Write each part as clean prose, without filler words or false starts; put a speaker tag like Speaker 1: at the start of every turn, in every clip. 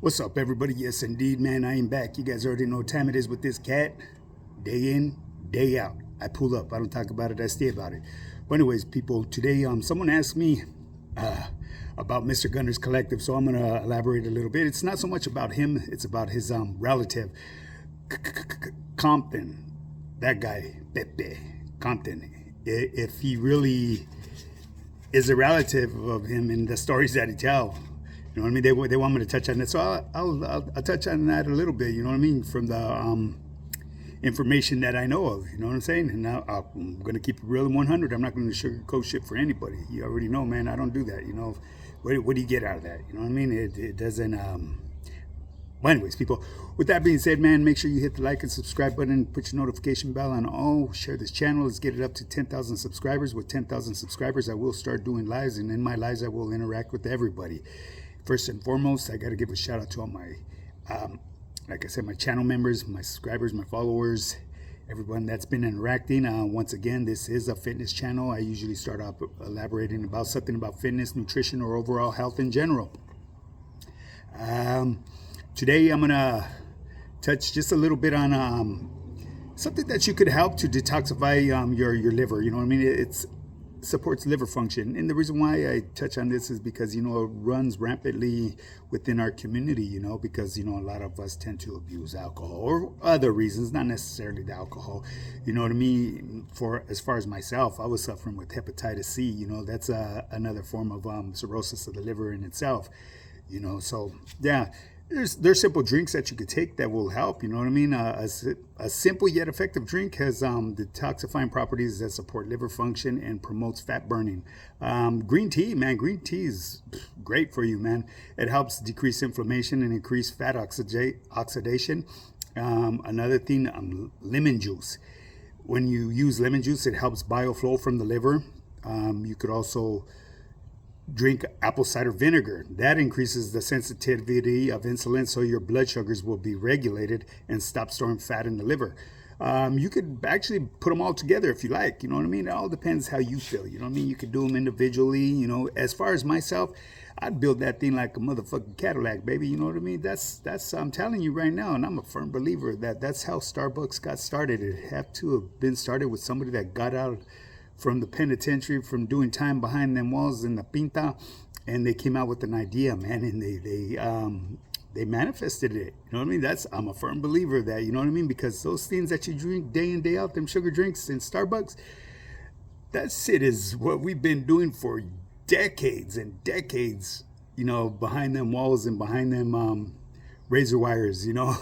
Speaker 1: What's up, everybody? Yes, indeed, man, I am back. You guys already know what time it is with this cat. Day in, day out. I pull up. I don't talk about it. I stay about it. But anyways, people, today someone asked me about Mr. Gunnerz Collective, so I'm gonna elaborate a little bit. It's not so much about him. It's about his relative, Compton. That guy, Pepe Compton. If he really is a relative of him and the stories that he tell. You know what I mean? They want me to touch on that, so I'll touch on that a little bit. You know what I mean? From the information that I know of. You know what I'm saying? And now I'm gonna keep it real and 100. I'm not gonna sugarcoat shit for anybody. You already know, man. I don't do that. You know, what do you get out of that? You know what I mean? It doesn't. Well, anyways, people, with that being said, man, make sure you hit the like and subscribe button, put your notification bell on all, share this channel. Let's get it up to 10,000 subscribers. With 10,000 subscribers, I will start doing lives, and in my lives, I will interact with everybody. First and foremost, I got to give a shout out to all my, like I said, my channel members, my subscribers, my followers, everyone that's been interacting. Once again, this is a fitness channel. I usually start off elaborating about something about fitness, nutrition, or overall health in general. Today, I'm going to touch just a little bit on something that you could help to detoxify your liver. You know what I mean? It supports liver function. And the reason why I touch on this is because, you know, it runs rampantly within our community, you know, because, you know, a lot of us tend to abuse alcohol or other reasons, not necessarily the alcohol. You know what I mean? As far as myself, I was suffering with hepatitis C. You know, that's another form of cirrhosis of the liver in itself. You know, so yeah. There's simple drinks that you could take that will help. You know what I mean? A simple yet effective drink has detoxifying properties that support liver function and promotes fat burning. Green tea, man. Green tea is great for you, man. It helps decrease inflammation and increase fat oxidation. Another thing, lemon juice. When you use lemon juice, it helps bile flow from the liver. You could also drink apple cider vinegar. That increases the sensitivity of insulin, so your blood sugars will be regulated and stop storing fat in the liver. You could actually put them all together if you like. You know what I mean? It all depends how you feel. You know what I mean? You could do them individually. You know, as far as myself, I'd build that thing like a motherfucking Cadillac, baby. You know what I mean? That's I'm telling you right now, and I'm a firm believer that that's how Starbucks got started. It had to have been started with somebody that got out from the penitentiary, from doing time behind them walls in the pinta, and they came out with an idea, man, and they manifested it. You know what I mean? I'm a firm believer of that. You know what I mean? Because those things that you drink day in, day out, them sugar drinks in Starbucks, that shit is what we've been doing for decades and decades. You know, behind them walls and behind them razor wires. You know,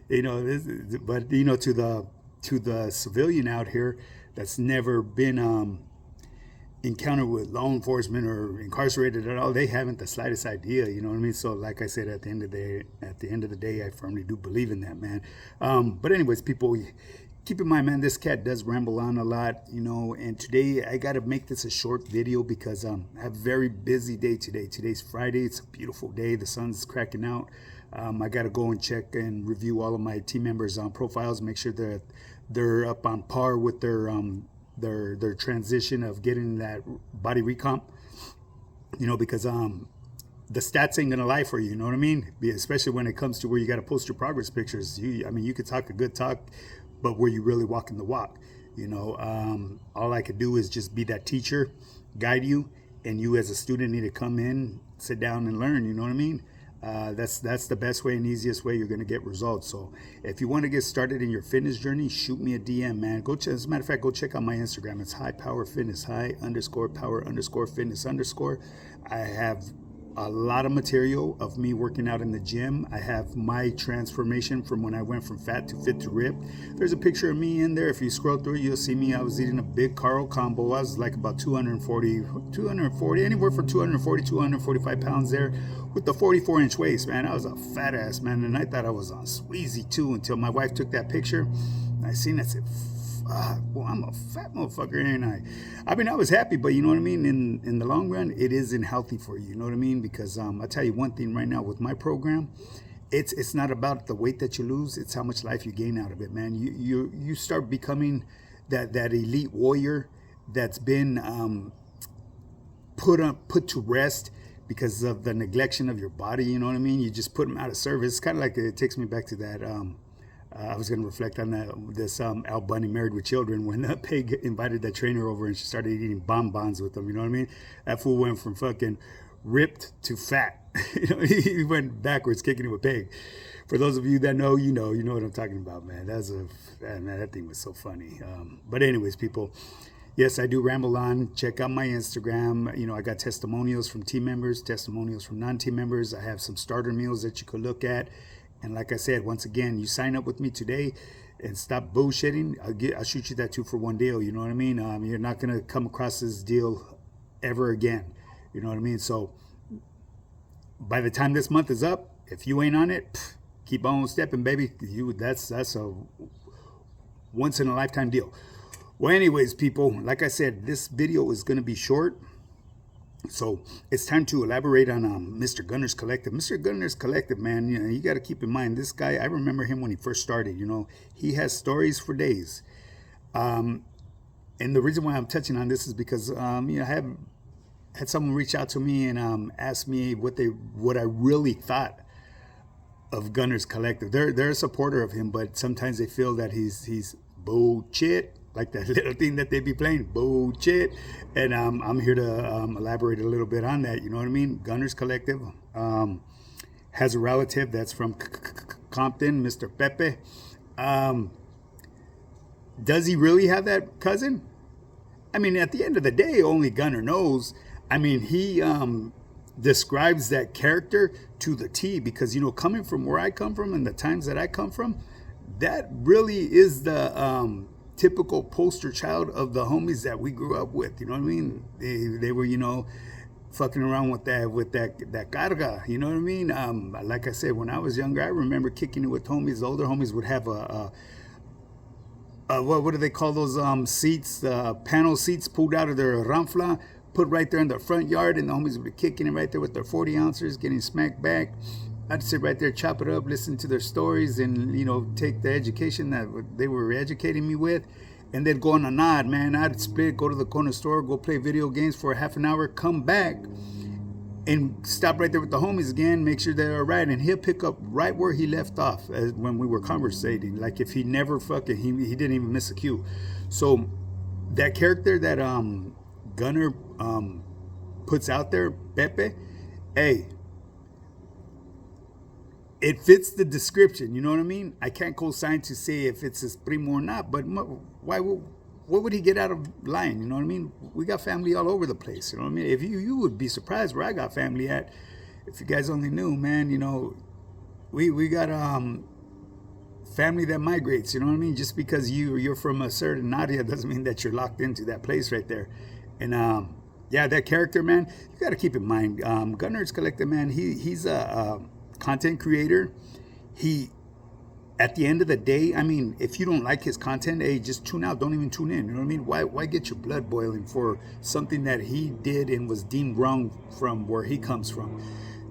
Speaker 1: but you know, to the civilian out here that's never been encountered with law enforcement or incarcerated at all, they haven't the slightest idea. You know what I mean? So, like I said, at the end of the day, I firmly do believe in that, man. But anyways, people, keep in mind, man, this cat does ramble on a lot, you know. And today, I gotta make this a short video because I have a very busy day today. Today's Friday. It's a beautiful day. The sun's cracking out. I gotta go and check and review all of my team members' profiles, make sure that they're up on par with their transition of getting that body recomp. You know, because the stats ain't gonna lie for you. You know what I mean? Especially when it comes to where you gotta post your progress pictures. I mean, you could talk a good talk, but were you really walking the walk? You know, all I could do is just be that teacher, guide you, and you as a student need to come in, sit down, and learn. You know what I mean? That's the best way and easiest way you're going to get results. So if you want to get started in your fitness journey, shoot me a DM, man. As a matter of fact, go check out my Instagram. It's high power fitness, high_power_fitness_. I have a lot of material of me working out in the gym. I have my transformation from when I went from fat to fit to ripped. There's a picture of me in there. If you scroll through, you'll see me. I was eating a big Carl combo. I was like about 240, anywhere from 240, 245 pounds there with the 44-inch waist, man. I was a fat ass, man. And I thought I was on Sweezy too until my wife took that picture. And I seen that, I said, well, I'm a fat motherfucker, ain't I? I mean, I was happy, but you know what I mean? In the long run, it isn't healthy for you. You know what I mean? Because I'll tell you one thing right now with my program, it's not about the weight that you lose, it's how much life you gain out of it, man. You start becoming that elite warrior that's been put to rest because of the neglection of your body. You know what I mean? You just put them out of service. It's kind of like, it takes me back to that. I was going to reflect on this Al Bunny, Married with Children, when the pig invited that trainer over and she started eating bonbons with them. You know what I mean? That fool went from fucking ripped to fat. You know, he went backwards, kicking it with pig. For those of you that know, you know what I'm talking about, man. Man, that thing was so funny. But anyways, people, yes, I do ramble on. Check out my Instagram. You know, I got testimonials from team members, testimonials from non-team members. I have some starter meals that you could look at. And like I said, once again, you sign up with me today and stop bullshitting. I'll shoot you that 2-for-1 deal. You know what I mean? You're not going to come across this deal ever again. You know what I mean? So by the time this month is up, if you ain't on it, keep on stepping, baby. That's a once in a lifetime deal. Well, anyways, people, like I said, this video is going to be short. So it's time to elaborate on Mr. Gunnerz Collective. Mr. Gunnerz Collective, man, you know, you got to keep in mind, this guy, I remember him when he first started. You know, he has stories for days. And the reason why I'm touching on this is because, you know, I have had someone reach out to me and ask me what I really thought of Gunnerz Collective. They're a supporter of him, but sometimes they feel that he's bullshit. Like that little thing that they be playing, bullshit. And I'm here to elaborate a little bit on that. You know what I mean? Gunnerz Collective has a relative that's from Compton, Mr. Pepe. Does he really have that cousin? I mean, at the end of the day, only Gunner knows. I mean, he describes that character to the T, because, you know, coming from where I come from and the times that I come from, that really is the typical poster child of the homies that we grew up with. You know what I mean? They were, you know, fucking around with that carga. You know what I mean? Like I said, when I was younger, I remember kicking it with homies. The older homies would have what do they call those seats? Panel seats pulled out of their ramfla, put right there in the front yard, and the homies would be kicking it right there with their 40 ounces, getting smacked back. I'd sit right there, chop it up, listen to their stories, and, you know, take the education that they were educating me with, and then go on a nod, man. I'd split, go to the corner store, go play video games for a half an hour, come back, and stop right there with the homies again, make sure they're all right, and he'll pick up right where he left off when we were conversating. Like, if he never fucking, he didn't even miss a cue. So that character that Gunner puts out there, Pepe, hey, it fits the description, you know what I mean? I can't co-sign to say if it's his primo or not, but what would he get out of lying, you know what I mean? We got family all over the place, you know what I mean? If you would be surprised where I got family at. If you guys only knew, man, you know, we got family that migrates, you know what I mean? Just because you're from a certain area doesn't mean that you're locked into that place right there. And yeah, that character, man, you got to keep in mind, Gunnerz Collective, man, he's a content creator. He, at the end of the day, I mean, if you don't like his content, hey, just tune out. Don't even tune in. You know what I mean? Why get your blood boiling for something that he did and was deemed wrong from where he comes from?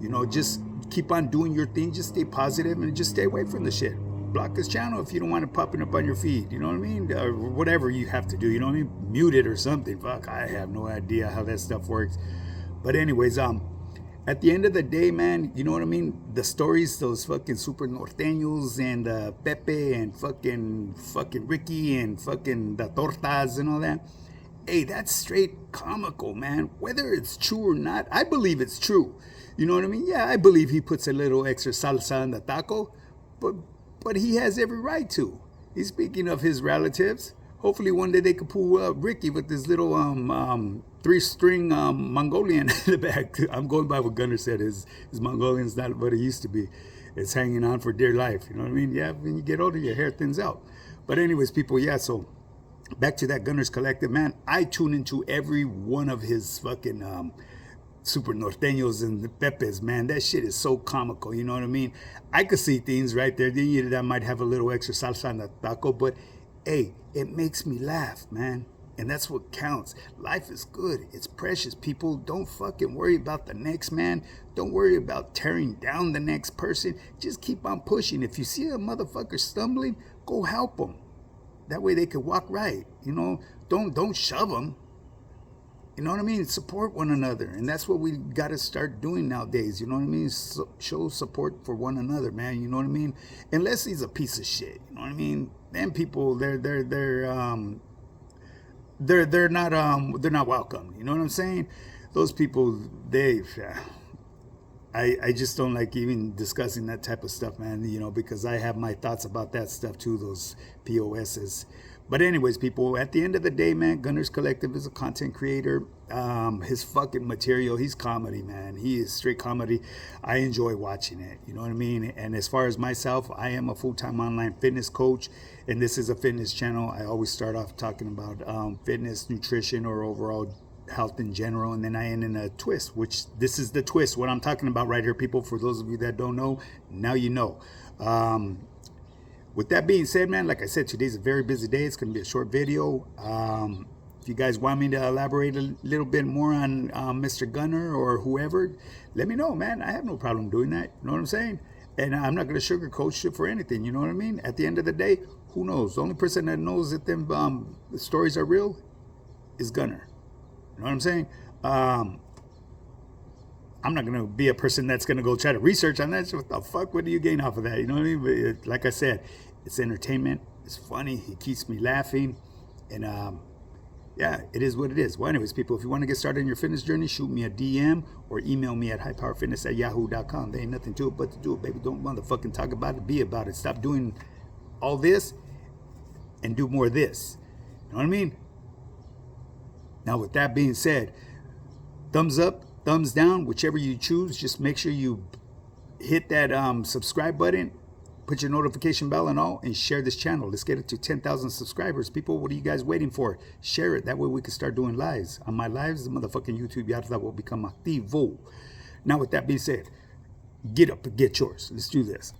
Speaker 1: You know, just keep on doing your thing. Just stay positive and just stay away from the shit. Block his channel if you don't want it popping up on your feed. You know what I mean? Or whatever you have to do. You know what I mean? Mute it or something. Fuck, I have no idea how that stuff works. But anyways, at the end of the day, man, you know what I mean? The stories, those fucking super norteños and Pepe and fucking Ricky and fucking the tortas and all that. Hey, that's straight comical, man. Whether it's true or not, I believe it's true. You know what I mean? Yeah, I believe he puts a little extra salsa on the taco, but he has every right to. He's speaking of his relatives. Hopefully one day they could pull Ricky with this little 3-string Mongolian in the back. I'm going by what Gunner said. His Mongolian's not what it used to be. It's hanging on for dear life. You know what I mean? Yeah, when you get older, your hair thins out. But anyways, people, yeah, so back to that Gunnerz Collective, man. I tune into every one of his fucking super norteños and the Pepes, man. That shit is so comical, you know what I mean? I could see things right there that might have a little extra salsa on the taco, but hey, it makes me laugh, man. And that's what counts. Life is good. It's precious, people. Don't fucking worry about the next man. Don't worry about tearing down the next person. Just keep on pushing. If you see a motherfucker stumbling, go help them. That way they could walk right. You know, don't shove them. You know what I mean? Support one another. And that's what we got to start doing nowadays. You know what I mean? Show support for one another, man. You know what I mean? Unless he's a piece of shit. You know what I mean? Them people, they're not welcome. You know what I'm saying? Those people, I just don't like even discussing that type of stuff, man, you know, because I have my thoughts about that stuff too, those POSs. But anyways, people, at the end of the day, man, Gunnerz Collective is a content creator. His fucking material, he's comedy, man. He is straight comedy. I enjoy watching it, you know what I mean? And as far as myself, I am a full-time online fitness coach, and this is a fitness channel. I always start off talking about fitness, nutrition, or overall health in general, and then I end in a twist, which this is the twist, what I'm talking about right here, people. For those of you that don't know, now you know. With that being said, man, like I said, today's a very busy day. It's going to be a short video. If you guys want me to elaborate a little bit more on Mr. Gunner or whoever, let me know, man. I have no problem doing that. You know what I'm saying? And I'm not going to sugarcoat shit for anything. You know what I mean? At the end of the day, who knows? The only person that knows that them stories are real is Gunner. You know what I'm saying? I'm not going to be a person that's going to go try to research on that. So what the fuck? What do you gain off of that? You know what I mean? But like I said, it's entertainment. It's funny. It keeps me laughing. And yeah, it is what it is. Well, anyways, people, if you want to get started on your fitness journey, shoot me a DM or email me at highpowerfitness@yahoo.com. There ain't nothing to it but to do it, baby. Don't motherfucking talk about it. Be about it. Stop doing all this and do more of this. You know what I mean? Now, with that being said, thumbs up, thumbs down, whichever you choose. Just make sure you hit that subscribe button, put your notification bell and all, and share this channel. Let's get it to 10,000 subscribers. People, what are you guys waiting for? Share it. That way we can start doing lives. On my lives, the motherfucking YouTube yada will become activo. Now, with that being said, get up and get yours. Let's do this.